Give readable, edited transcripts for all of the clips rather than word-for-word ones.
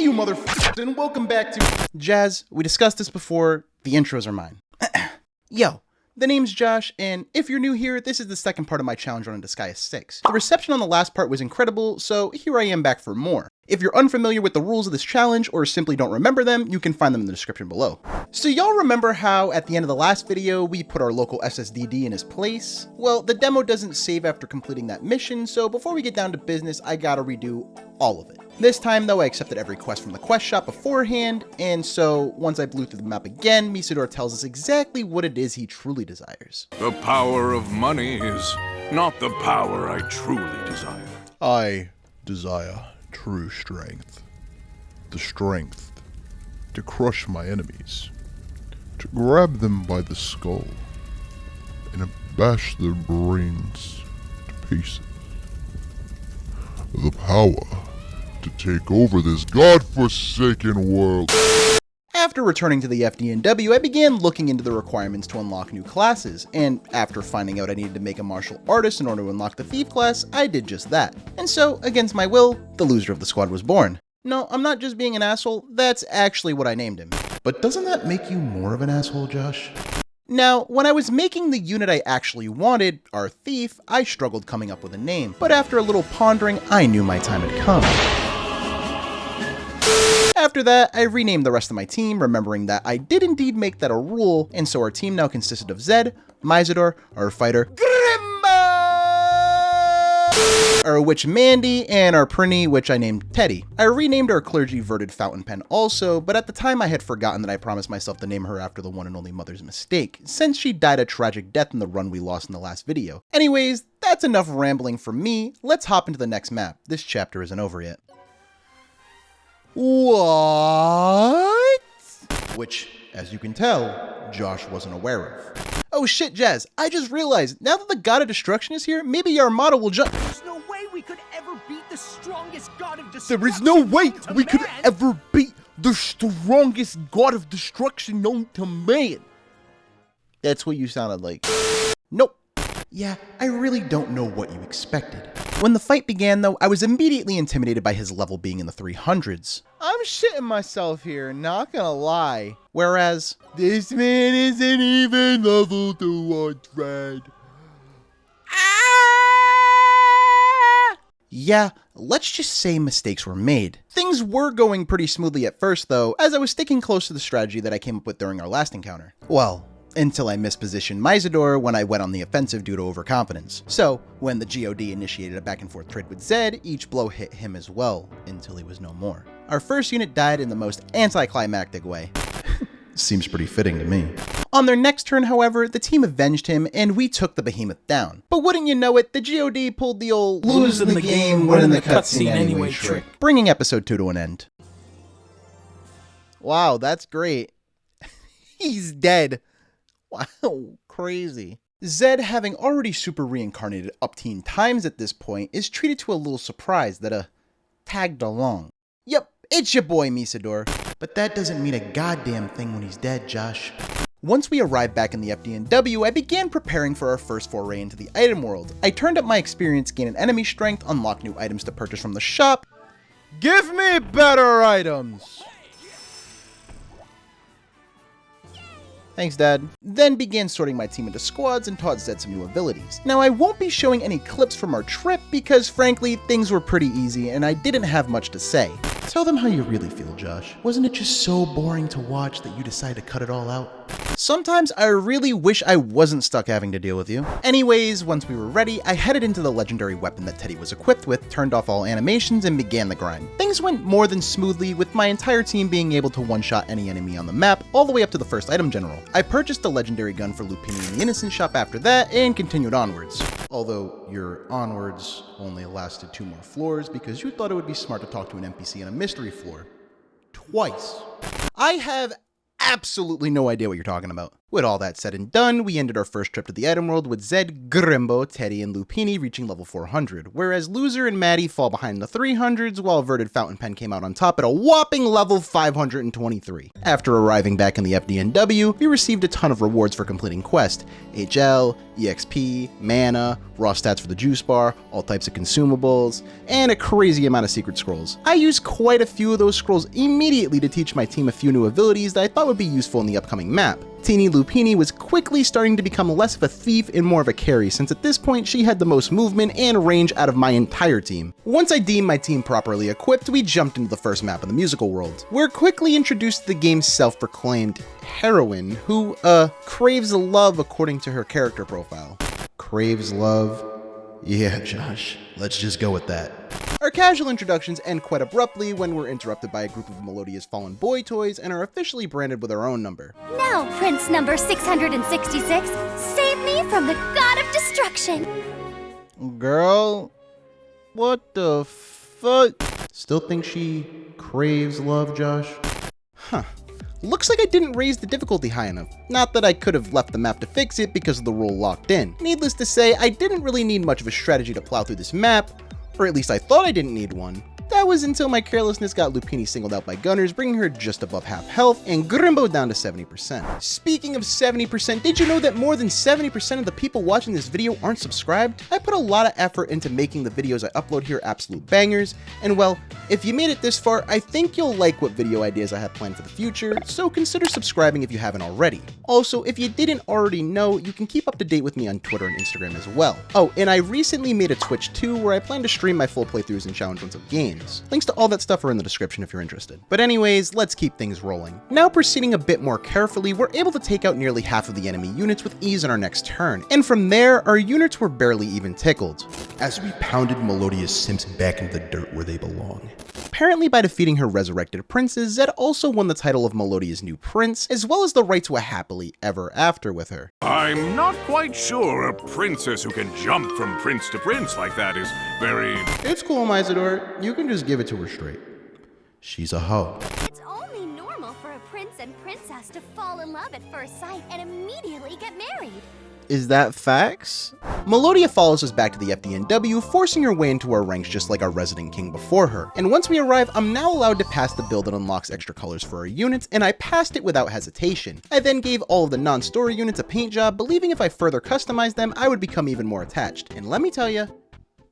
you motherfuckers, and welcome back to J.A.Z.Z. We discussed this before. The intros are mine. Yo, the name's Josh, and if you're new here, this is the second part of my challenge run on Disgaea 6. The reception on the last part was incredible, so here I am back for more. If you're unfamiliar with the rules of this challenge or simply don't remember them, you can find them in the description below. So y'all remember how at the end of the last video, we put our local SSDD in his place? Well, the demo doesn't save after completing that mission, so before we get down to business, I gotta redo all of it. This time though, I accepted every quest from the quest shop beforehand, and so once I blew through the map again, masochistic tells us exactly what it is he truly desires. The power of money is not the power I truly desire. I desire true strength. The strength to crush my enemies, to grab them by the skull, and bash their brains to pieces. The power to take over this godforsaken world. After returning to the FDNW, I began looking into the requirements to unlock new classes, and after finding out I needed to make a martial artist in order to unlock the thief class, I did just that. And so, against my will, the loser of the squad was born. No, I'm not just being an asshole, that's actually what I named him. But doesn't that make you more of an asshole, Josh? Now, when I was making the unit I actually wanted, our thief, I struggled coming up with a name, but after a little pondering, I knew my time had come. After that, I renamed the rest of my team, remembering that I did indeed make that a rule, and so our team now consisted of Zed, masochistic, our fighter, our witch Mandy, and our prinny, which I named Teddy. I renamed our clergy Verted Fountain Pen also, but at the time I had forgotten that I promised myself to name her after the one and only mother's mistake, since she died a tragic death in the run we lost in the last video. Anyways, that's enough rambling from me, let's hop into the next map. This chapter isn't over yet. What? Which, as you can tell, Josh wasn't aware of. Oh shit, J.A.Z.Z, I just realized, now that the God of Destruction is here, maybe your Armada will jump. There's no way we could ever beat the strongest God of Destruction. There is no way known to we could man. ever beat the strongest God of Destruction known to man. That's what you sounded like. Nope. Yeah, I really don't know what you expected. When the fight began though, I was immediately intimidated by his level being in the 300s. I'm shitting myself here, not gonna lie. Whereas, This man isn't even level 200. yeah, let's just say mistakes were made. Things were going pretty smoothly at first though, as I was sticking close to the strategy that I came up with during our last encounter. Well, until I mispositioned masochistic when I went on the offensive due to overconfidence. So, when the God initiated a back and forth trade with Zed, each blow hit him as well, until he was no more. Our first unit died in the most anticlimactic way. Seems pretty fitting to me. On their next turn, however, the team avenged him and we took the behemoth down. But wouldn't you know it, the God pulled the old Lose in the game, win in the cutscene anyway trick. bringing episode 2 to an end. Wow, that's great. He's dead. Wow, crazy. Zed, having already super reincarnated up teen times at this point, is treated to a little surprise that tagged along. Yep, it's your boy masochistic. But that doesn't mean a goddamn thing when he's dead, Josh. Once we arrived back in the FDNW, I began preparing for our first foray into the item world. I turned up my experience, gained enemy strength, unlocked new items to purchase from the shop. Give me better items. Thanks, Dad. Then began sorting my team into squads and taught Zed some new abilities. Now, I won't be showing any clips from our trip because, frankly, things were pretty easy and I didn't have much to say. Tell them how you really feel, Josh. Wasn't it just so boring to watch that you decided to cut it all out? Sometimes I really wish I wasn't stuck having to deal with you. Anyways, once we were ready, I headed into the legendary weapon that Teddy was equipped with, turned off all animations, and began the grind. Things went more than smoothly, with my entire team being able to one-shot any enemy on the map, all the way up to the first item general. I purchased the legendary gun for Lupini in the Innocent shop after that, and continued onwards. Although your onwards only lasted 2 more floors because you thought it would be smart to talk to an NPC on a mystery floor. Twice. I have absolutely no idea what you're talking about. With all that said and done, we ended our first trip to the item world with Zed, Grimbo, Teddy, and Lupini reaching level 400, whereas Loser and Maddie fall behind in the 300s, while Averted Fountain Pen came out on top at a whopping level 523. After arriving back in the FDNW, we received a ton of rewards for completing quests: HL, EXP, mana, raw stats for the juice bar, all types of consumables, and a crazy amount of secret scrolls. I used quite a few of those scrolls immediately to teach my team a few new abilities that I thought would be useful in the upcoming map. Teeny Lupini was quickly starting to become less of a thief and more of a carry, since at this point she had the most movement and range out of my entire team. Once I deemed my team properly equipped, we jumped into the first map of the musical world. We're quickly introduced to the game's self-proclaimed heroine, who, craves love according to her character profile. Craves love? Yeah, Josh, let's just go with that. Our casual introductions end quite abruptly when we're interrupted by a group of Melodia's fallen boy toys and are officially branded with our own number. Now, Prince number 666, save me from the god of destruction. Girl, what the fuck? Still think she craves love, Josh? Huh. Looks like I didn't raise the difficulty high enough. Not that I could have left the map to fix it because of the rule locked in. Needless to say, I didn't really need much of a strategy to plow through this map, or at least I thought I didn't need one. That was until my carelessness got Lupini singled out by gunners, bringing her just above half health, and Grimbo down to 70%. Speaking of 70%, did you know that more than 70% of the people watching this video aren't subscribed? I put a lot of effort into making the videos I upload here absolute bangers, and well, if you made it this far, I think you'll like what video ideas I have planned for the future, so consider subscribing if you haven't already. Also, if you didn't already know, you can keep up to date with me on Twitter and Instagram as well. Oh, and I recently made a Twitch too, where I plan to stream my full playthroughs and challenge runs of games. Links to all that stuff are in the description if you're interested. But anyways, let's keep things rolling. Now proceeding a bit more carefully, we're able to take out nearly half of the enemy units with ease on our next turn, and from there, our units were barely even tickled, as we pounded Melodia's simps back into the dirt where they belong. Apparently by defeating her resurrected princes, Zed also won the title of Melodia's new prince, as well as the right to a happily ever after with her. I'm not quite sure a princess who can jump from prince to prince like that is very... It's cool, Mysador. You can just give it to her straight. She's a hoe. It's only normal for a prince and princess to fall in love at first sight and immediately get married. Is that facts? Melodia follows us back to the FDNW, forcing her way into our ranks just like our resident king before her. And once we arrive, I'm now allowed to pass the build that unlocks extra colors for our units, and I passed it without hesitation. I then gave all of the non-story units a paint job, believing if I further customized them, I would become even more attached. And let me tell you,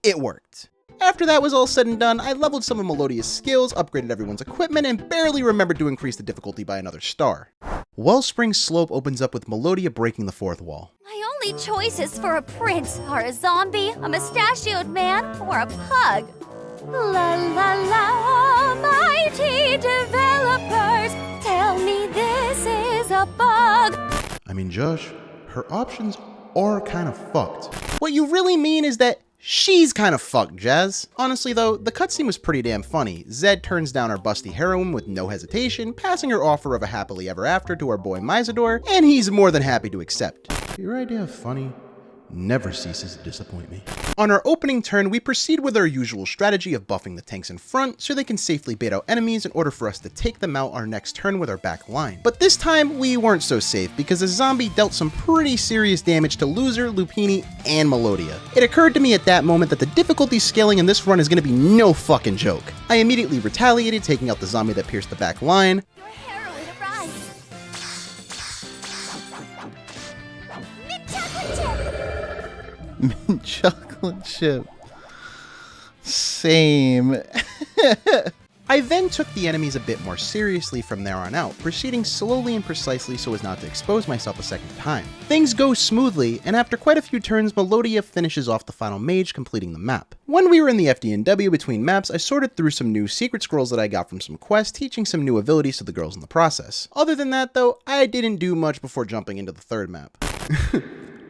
it worked. After that was all said and done, I leveled some of Melodia's skills, upgraded everyone's equipment, and barely remembered to increase the difficulty by another star. Wellspring Slope opens up with Melodia breaking the fourth wall. My only choices for a prince are a zombie, a mustachioed man, or a pug. La la la, almighty developers, tell me this is a bug. I mean, Josh, her options are kind of fucked. What you really mean is that she's kind of fucked, J.A.Z.Z. Honestly though, the cutscene was pretty damn funny. Zed turns down our busty heroine with no hesitation, passing her offer of a happily ever after to our boy Mysador, and he's more than happy to accept. Your idea of funny never ceases to disappoint me. On our opening turn, we proceed with our usual strategy of buffing the tanks in front so they can safely bait out enemies in order for us to take them out our next turn with our back line. But this time, we weren't so safe because a zombie dealt some pretty serious damage to Loser, Lupini, and Melodia. It occurred to me at that moment that the difficulty scaling in this run is going to be no fucking joke. I immediately retaliated, taking out the zombie that pierced the back line. Your heroine arrives. Mint chocolate chip. Same. I then took the enemies a bit more seriously from there on out, proceeding slowly and precisely so as not to expose myself a second time. Things go smoothly, and after quite a few turns, Melodia finishes off the final mage, completing the map. When we were in the FDNW between maps, I sorted through some new secret scrolls that I got from some quests, teaching some new abilities to the girls in the process. Other than that though, I didn't do much before jumping into the third map.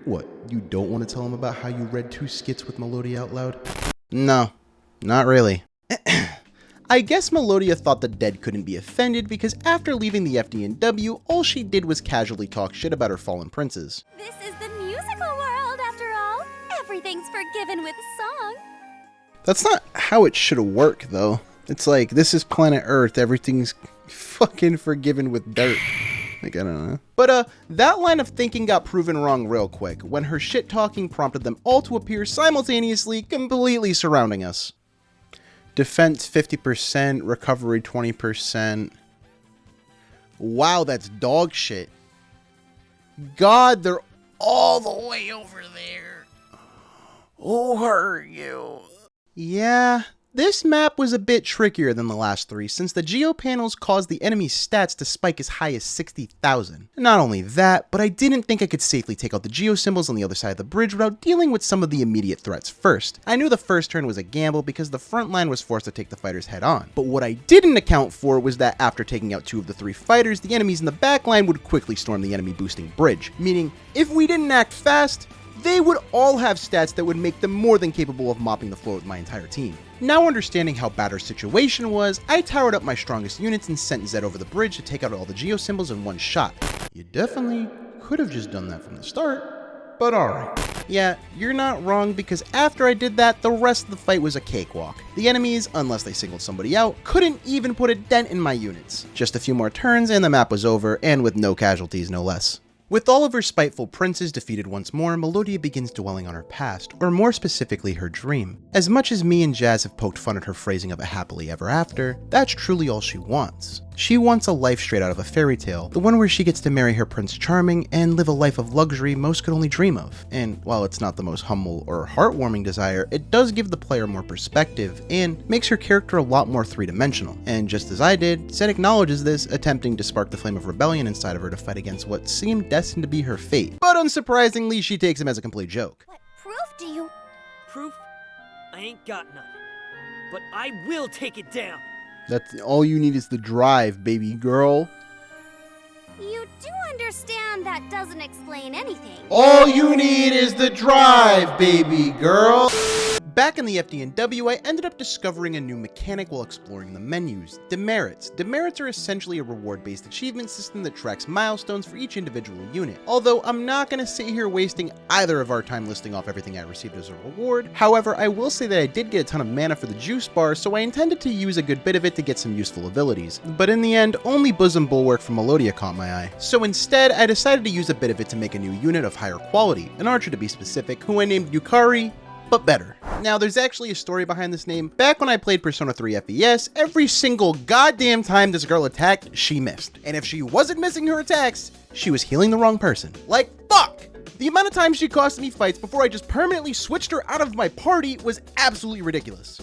What, you don't want to tell them about how you read 2 skits with Melodia out loud? No, not really. I guess Melodia thought the dead couldn't be offended because after leaving the FDNW, all she did was casually talk shit about her fallen princes. This is the musical world, after all. Everything's forgiven with song. That's not how it should work, though. It's like, this is planet Earth, everything's fucking forgiven with dirt. Like, I don't know. But that line of thinking got proven wrong real quick when her shit talking prompted them all to appear simultaneously, completely surrounding us. Defense 50%, recovery 20%. Wow, that's dog shit. God, they're all the way over there. Who hurt you? Yeah, this map was a bit trickier than the last three since the geo panels caused the enemy's stats to spike as high as 60,000. Not only that, but I didn't think I could safely take out the geo symbols on the other side of the bridge without dealing with some of the immediate threats first. I knew the first turn was a gamble because the front line was forced to take the fighters head on. But what I didn't account for was that after taking out 2 of the 3 fighters, the enemies in the back line would quickly storm the enemy boosting bridge, meaning if we didn't act fast, they would all have stats that would make them more than capable of mopping the floor with my entire team. Now understanding how bad our situation was, I towered up my strongest units and sent Zed over the bridge to take out all the geo symbols in one shot. You definitely could have just done that from the start, but alright. Yeah, you're not wrong because after I did that, the rest of the fight was a cakewalk. The enemies, unless they singled somebody out, couldn't even put a dent in my units. Just a few more turns and the map was over, and with no casualties no less. With all of her spiteful princes defeated once more, Melodia begins dwelling on her past, or more specifically her dream. As much as me and J.A.Z.Z have poked fun at her phrasing of a happily ever after, that's truly all she wants. She wants a life straight out of a fairy tale, the one where she gets to marry her Prince Charming and live a life of luxury most could only dream of. And while it's not the most humble or heartwarming desire, it does give the player more perspective and makes her character a lot more three-dimensional. And just as I did, Zed acknowledges this, attempting to spark the flame of rebellion inside of her to fight against what seemed destined to be her fate. But unsurprisingly, she takes him as a complete joke. What proof do you... Proof? I ain't got none. But I will take it down. That's all you need is the drive, baby girl. You do understand that doesn't explain anything. All you need is the drive, baby girl. Back in the FDNW, I ended up discovering a new mechanic while exploring the menus, demerits. Demerits are essentially a reward-based achievement system that tracks milestones for each individual unit. Although I'm not going to sit here wasting either of our time listing off everything I received as a reward. However, I will say that I did get a ton of mana for the juice bar, so I intended to use a good bit of it to get some useful abilities. But in the end, only Bosom Bulwark from Melodia caught my eye. So instead, I decided to use a bit of it to make a new unit of higher quality, an archer to be specific, who I named Yukari, but better. Now, there's actually a story behind this name. Back when I played Persona 3 FES, every single goddamn time this girl attacked, she missed. And if she wasn't missing her attacks, she was healing the wrong person. Like, fuck! The amount of time she cost me fights before I just permanently switched her out of my party was absolutely ridiculous.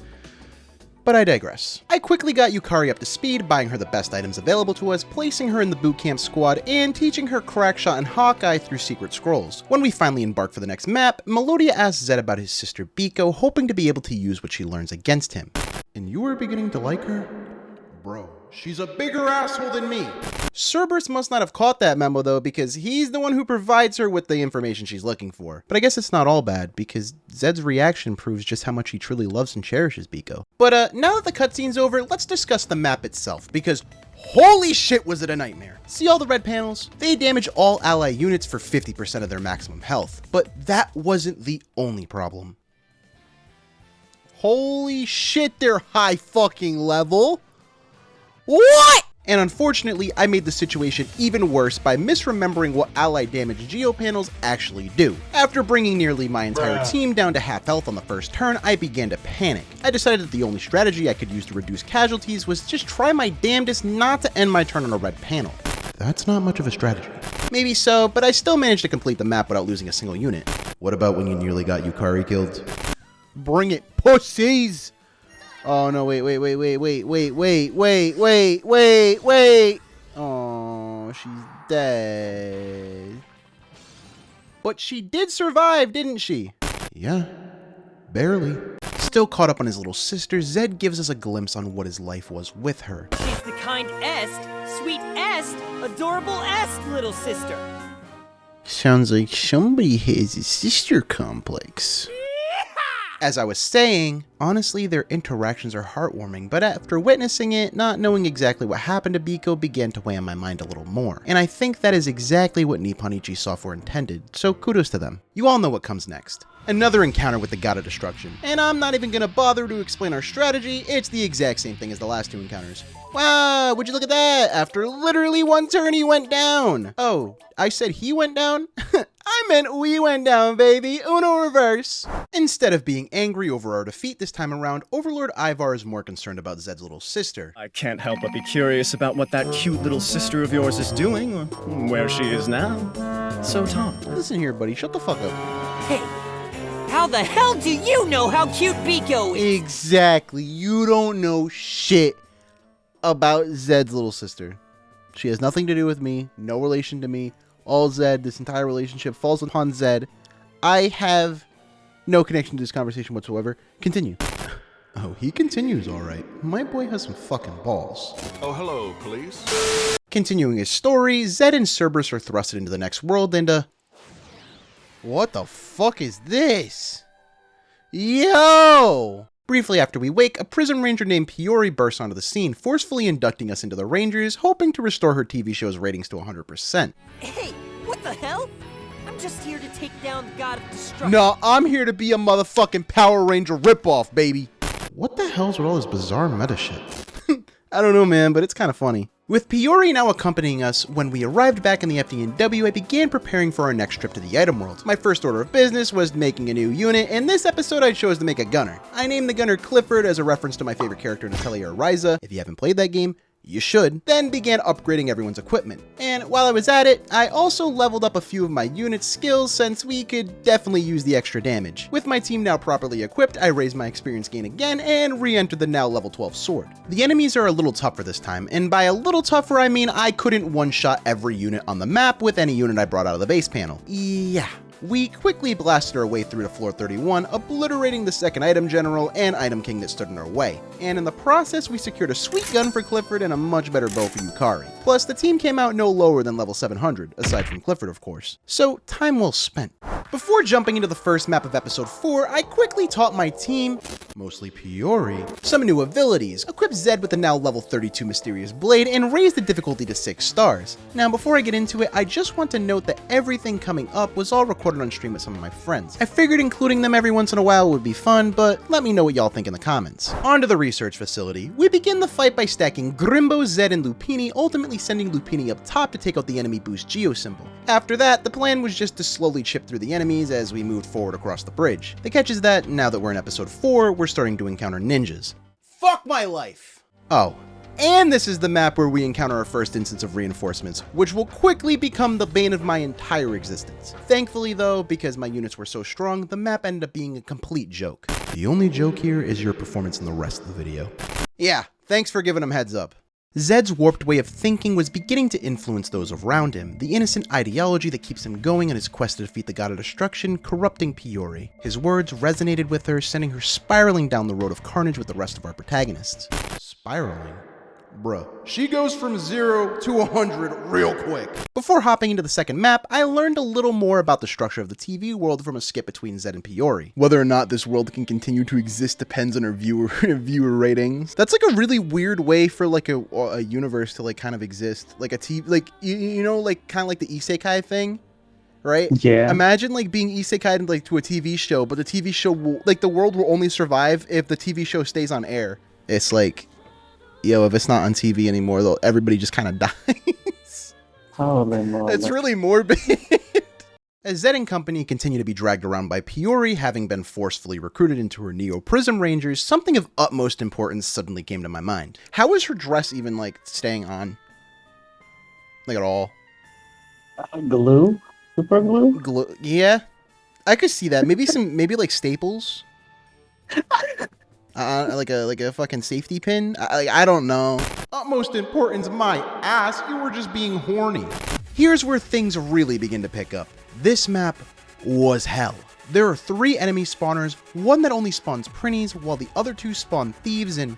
But I digress. I quickly got Yukari up to speed, buying her the best items available to us, placing her in the boot camp squad, and teaching her Crackshot and Hawkeye through secret scrolls. When we finally embark for the next map, Melodia asks Zed about his sister Biko, hoping to be able to use what she learns against him. And you are beginning to like her? Bro, she's a bigger asshole than me. Cerberus must not have caught that memo though, because he's the one who provides her with the information she's looking for. But I guess it's not all bad, because Zed's reaction proves just how much he truly loves and cherishes Biko. But now that the cutscene's over, let's discuss the map itself, because holy shit was it a nightmare. See all the red panels? They damage all ally units for 50% of their maximum health. But that wasn't the only problem. Holy shit, they're high fucking level. What? And unfortunately, I made the situation even worse by misremembering what ally damage geopanels actually do. After bringing nearly my entire team down to half health on the first turn, I began to panic. I decided that the only strategy I could use to reduce casualties was just try my damnedest not to end my turn on a red panel. That's not much of a strategy. Maybe so, but I still managed to complete the map without losing a single unit. What about when you nearly got Yukari killed? Bring it, pussies! Oh no, wait. Oh, she's dead. But she did survive, didn't she? Yeah, barely. Still caught up on his little sister, Zed gives us a glimpse on what his life was with her. She's the kind est, sweet est, adorable est little sister. Sounds like somebody has a sister complex. As I was saying, honestly, their interactions are heartwarming, but after witnessing it, not knowing exactly what happened to Biko began to weigh on my mind a little more. And I think that is exactly what Nippon Ichi Software intended, so kudos to them. You all know what comes next. Another encounter with the God of Destruction. And I'm not even gonna bother to explain our strategy, it's the exact same thing as the last two encounters. Wow, would you look at that? After literally one turn, he went down. Oh, I said he went down? I meant we went down, baby. Uno reverse. Instead of being angry over our defeat this time around, Overlord Ivar is more concerned about Zed's little sister. I can't help but be curious about what that cute little sister of yours is doing, or where she is now. So, Tom. Listen here, buddy, shut the fuck up. Hey, how the hell do you know how cute Biko is? Exactly, you don't know shit about Zed's little sister. She has nothing to do with me, no relation to me. All Zed, this entire relationship falls upon Zed. I have no connection to this conversation whatsoever. Continue. Oh, he continues all right. My boy has some fucking balls. Oh, hello, police. Continuing his story, Zed and Cerberus are thrusted into the next world and, what the fuck is this? Yo! Briefly after we wake, a prison ranger named Piori bursts onto the scene, forcefully inducting us into the Rangers, hoping to restore her TV show's ratings to 100%. Hey, what the hell? I'm just here to take down the God of Destruction. No, I'm here to be a motherfucking Power Ranger ripoff, baby. What the hell's with all this bizarre meta shit? I don't know, man, but it's kind of funny. With Piori now accompanying us, when we arrived back in the FDNW, I began preparing for our next trip to the item world. My first order of business was making a new unit, and this episode I chose to make a gunner. I named the gunner Clifford as a reference to my favorite character in Atelier Ryza. If you haven't played that game, you should. Then began upgrading everyone's equipment. And while I was at it, I also leveled up a few of my unit's skills since we could definitely use the extra damage. With my team now properly equipped, I raised my experience gain again and re-entered the now level 12 sword. The enemies are a little tougher this time, and by a little tougher I mean I couldn't one-shot every unit on the map with any unit I brought out of the base panel. Yeah. We quickly blasted our way through to floor 31, obliterating the second item general and item king that stood in our way. And in the process, we secured a sweet gun for Clifford and a much better bow for Yukari. Plus, the team came out no lower than level 700, aside from Clifford, of course. So, time well spent. Before jumping into the first map of episode 4, I quickly taught my team, mostly Piori, some new abilities, equipped Zed with the now level 32 Mysterious Blade, and raised the difficulty to 6 stars. Now, before I get into it, I just want to note that everything coming up was all recorded on stream with some of my friends. I figured including them every once in a while would be fun, but let me know what y'all think in the comments. On to the research facility. We begin the fight by stacking Grimbo, Zed, and Lupini, ultimately sending Lupini up top to take out the enemy boost geo symbol. After that, the plan was just to slowly chip through the enemies as we moved forward across the bridge. The catch is that, now that we're in episode 4, we're starting to encounter ninjas. Fuck my life! Oh. And this is the map where we encounter our first instance of reinforcements, which will quickly become the bane of my entire existence. Thankfully though, because my units were so strong, the map ended up being a complete joke. The only joke here is your performance in the rest of the video. Yeah, thanks for giving him heads up. Zed's warped way of thinking was beginning to influence those around him, the innocent ideology that keeps him going on his quest to defeat the God of Destruction, corrupting Piori. His words resonated with her, sending her spiraling down the road of carnage with the rest of our protagonists. Spiraling? Bruh. She goes from 0 to 100 real quick. Before hopping into the second map, I learned a little more about the structure of the TV world from a skip between Zed and Piori. Whether or not this world can continue to exist depends on our viewer ratings. That's like a really weird way for like a universe to like kind of exist. Like a TV, like, you know, like kind of like the isekai thing, right? Yeah. Imagine like being isekai like to a TV show, but the TV show will, like the world will only survive if the TV show stays on air. It's like, yo, if it's not on TV anymore, though, everybody just kind of dies. Holy moly. It's really morbid. As Zed and company continue to be dragged around by Piori, having been forcefully recruited into her Neo-Prism Rangers, something of utmost importance suddenly came to my mind. How is her dress even, like, staying on? Like, at all? Glue? Super glue? Yeah. I could see that. Maybe like staples? Like a fucking safety pin? I don't know. Utmost importance, my ass, you were just being horny. Here's where things really begin to pick up. This map was hell. There are 3 enemy spawners, one that only spawns prinnies, while the other 2 spawn thieves and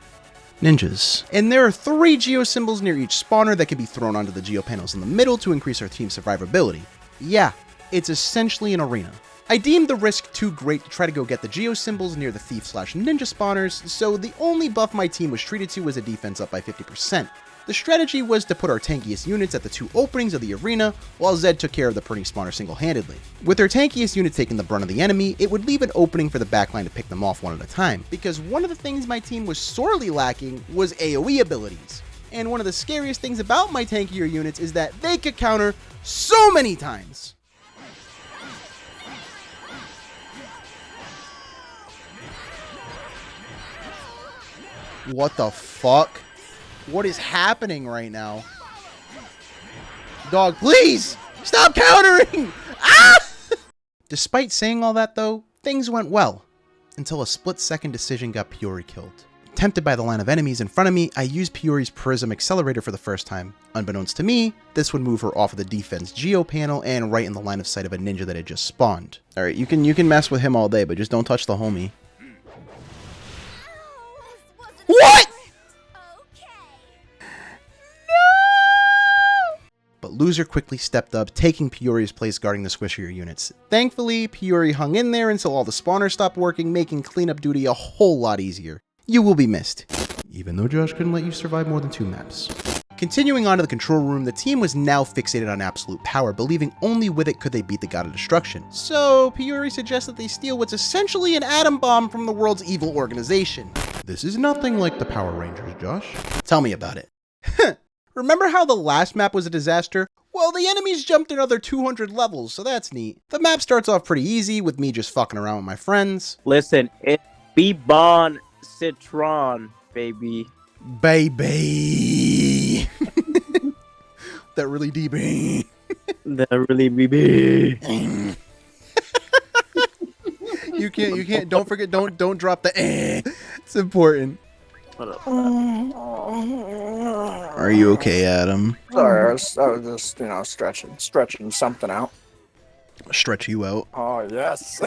ninjas. And there are 3 geo symbols near each spawner that can be thrown onto the geo panels in the middle to increase our team's survivability. Yeah, it's essentially an arena. I deemed the risk too great to try to go get the geo symbols near the thief/ninja spawners, so the only buff my team was treated to was a defense up by 50%. The strategy was to put our tankiest units at the 2 openings of the arena, while Zed took care of the printing spawner single-handedly. With our tankiest units taking the brunt of the enemy, it would leave an opening for the backline to pick them off one at a time, because one of the things my team was sorely lacking was AoE abilities. And one of the scariest things about my tankier units is that they could counter so many times. What the fuck? What is happening right now? Dog, please! Stop countering! Ah! Despite saying all that though, things went well. Until a split-second decision got Piori killed. Tempted by the line of enemies in front of me, I used Piori's Prism Accelerator for the first time. Unbeknownst to me, this would move her off of the defense geo panel and right in the line of sight of a ninja that had just spawned. Alright, you can mess with him all day, but just don't touch the homie. What?! But Loser quickly stepped up, taking Piori's place guarding the squishier units. Thankfully, Piori hung in there until all the spawners stopped working, making cleanup duty a whole lot easier. You will be missed. Even though Josh couldn't let you survive more than 2 maps. Continuing on to the control room, the team was now fixated on absolute power, believing only with it could they beat the God of Destruction. So, Piori suggests that they steal what's essentially an atom bomb from the world's evil organization. This is nothing like the Power Rangers, Josh. Tell me about it. Remember how the last map was a disaster? Well, the enemies jumped another 200 levels, so that's neat. The map starts off pretty easy, with me just fucking around with my friends. Listen, it's Bebon Citron, baby. Baby! That really deep. That really baby. You can't, don't forget, don't drop the It's important. Are you okay, Adam? Sorry, I was just, stretching something out. Stretch you out. Oh, yes.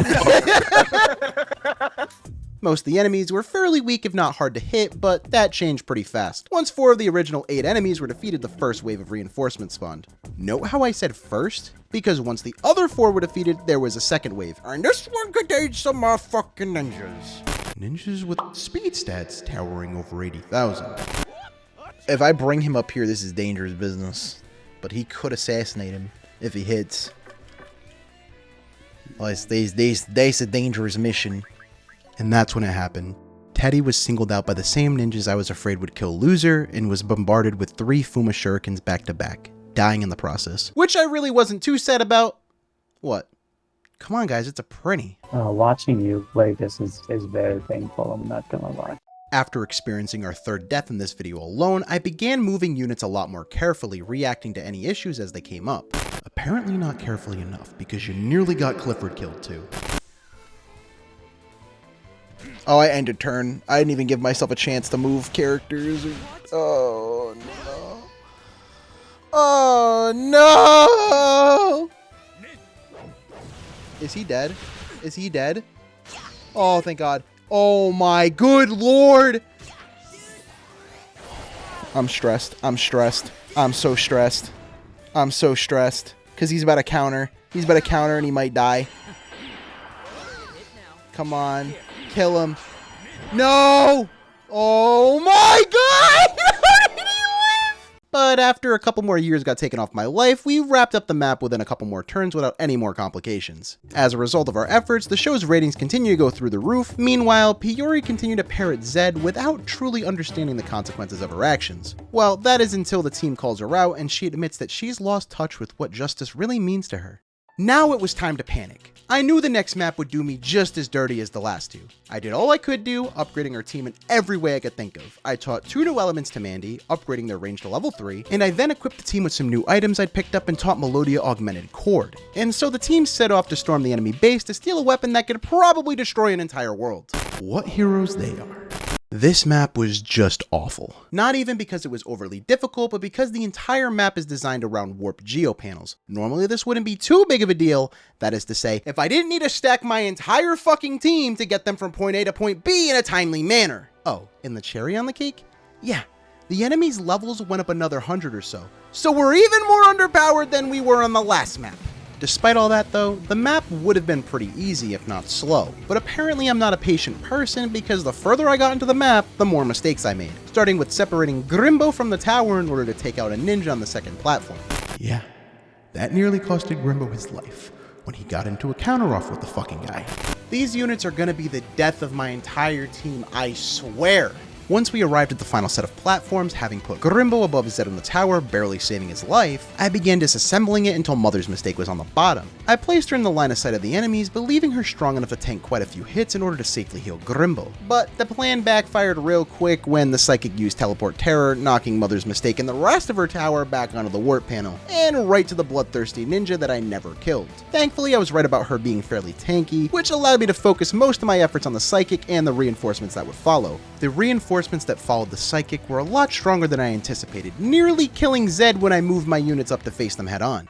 Most of the enemies were fairly weak if not hard to hit, but that changed pretty fast. Once 4 of the original 8 enemies were defeated, the first wave of reinforcements spawned. Note how I said first? Because once the other 4 were defeated, there was a second wave. And this one contained some fucking ninjas. Ninjas with speed stats towering over 80,000. If I bring him up here, this is dangerous business. But he could assassinate him if he hits. Well, that's a dangerous mission. And that's when it happened. Teddy was singled out by the same ninjas I was afraid would kill Loser and was bombarded with 3 Fuma shurikens back to back, dying in the process. Which I really wasn't too sad about. What? Come on guys, it's a printy. Watching you play this is very painful, I'm not gonna lie. After experiencing our 3rd death in this video alone, I began moving units a lot more carefully, reacting to any issues as they came up. Apparently not carefully enough, because you nearly got Clifford killed too. Oh, I ended turn. I didn't even give myself a chance to move characters. Oh no. Oh no! Is he dead? Is he dead? Oh, thank God. Oh my good Lord! I'm stressed. I'm stressed. I'm so stressed. I'm so stressed. Because he's about to counter. He's about to counter and he might die. Come on. Kill him. No! Oh my God! How did he live? But after a couple more years got taken off my life, we wrapped up the map within a couple more turns without any more complications. As a result of our efforts, the show's ratings continue to go through the roof. Meanwhile, Piori continued to parrot Zed without truly understanding the consequences of her actions. Well, that is until the team calls her out and she admits that she's lost touch with what justice really means to her. Now it was time to panic. I knew the next map would do me just as dirty as the last 2. I did all I could do, upgrading our team in every way I could think of. I taught 2 new elements to Mandy, upgrading their range to level 3, and I then equipped the team with some new items I'd picked up and taught Melodia Augmented Chord. And so the team set off to storm the enemy base to steal a weapon that could probably destroy an entire world. What heroes they are. This map was just awful. Not even because it was overly difficult, but because the entire map is designed around warp geo panels. Normally this wouldn't be too big of a deal, that is to say, if I didn't need to stack my entire fucking team to get them from point A to point B in a timely manner. Oh, and the cherry on the cake? Yeah, the enemy's levels went up another 100 or so. So we're even more underpowered than we were on the last map. Despite all that though, the map would have been pretty easy if not slow, but apparently I'm not a patient person because the further I got into the map, the more mistakes I made, starting with separating Grimbo from the tower in order to take out a ninja on the second platform. Yeah, that nearly costed Grimbo his life when he got into a counter-off with the fucking guy. These units are gonna be the death of my entire team, I swear. Once we arrived at the final set of platforms, having put Grimbo above Zed on the tower, barely saving his life, I began disassembling it until Mother's mistake was on the bottom. I placed her in the line of sight of the enemies, believing her strong enough to tank quite a few hits in order to safely heal Grimbo. But the plan backfired real quick when the Psychic used Teleport Terror, knocking Mother's mistake and the rest of her tower back onto the warp panel, and right to the bloodthirsty ninja that I never killed. Thankfully, I was right about her being fairly tanky, which allowed me to focus most of my efforts on the Psychic and the reinforcements that would follow. The reinforcements that followed the Psychic were a lot stronger than I anticipated, nearly killing Zed when I moved my units up to face them head on.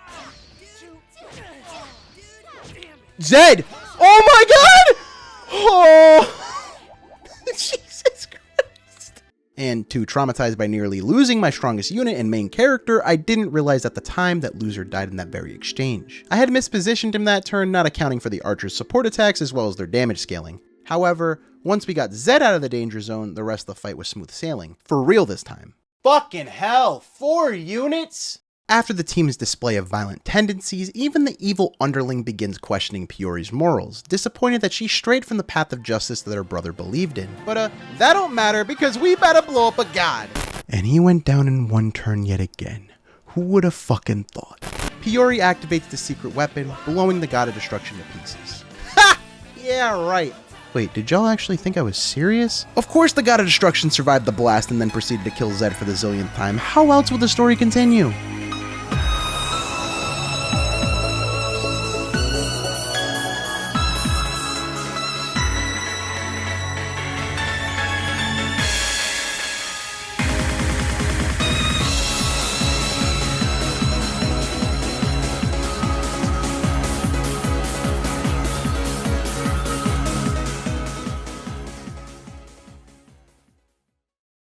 Zed! Oh my god! Oh! Jesus Christ. And too traumatized by nearly losing my strongest unit and main character, I didn't realize at the time that Loser died in that very exchange. I had mispositioned him that turn, not accounting for the archer's support attacks as well as their damage scaling. However, once we got Zed out of the danger zone, the rest of the fight was smooth sailing. For real this time. Fucking hell, 4 units? After the team's display of violent tendencies, even the evil underling begins questioning Piori's morals, disappointed that she strayed from the path of justice that her brother believed in. But that don't matter because we better blow up a god. And he went down in one turn yet again. Who would have fucking thought? Piori activates the secret weapon, blowing the god of destruction to pieces. Ha! Yeah, right. Wait, did y'all actually think I was serious? Of course the god of destruction survived the blast and then proceeded to kill Zed for the zillionth time. How else would the story continue?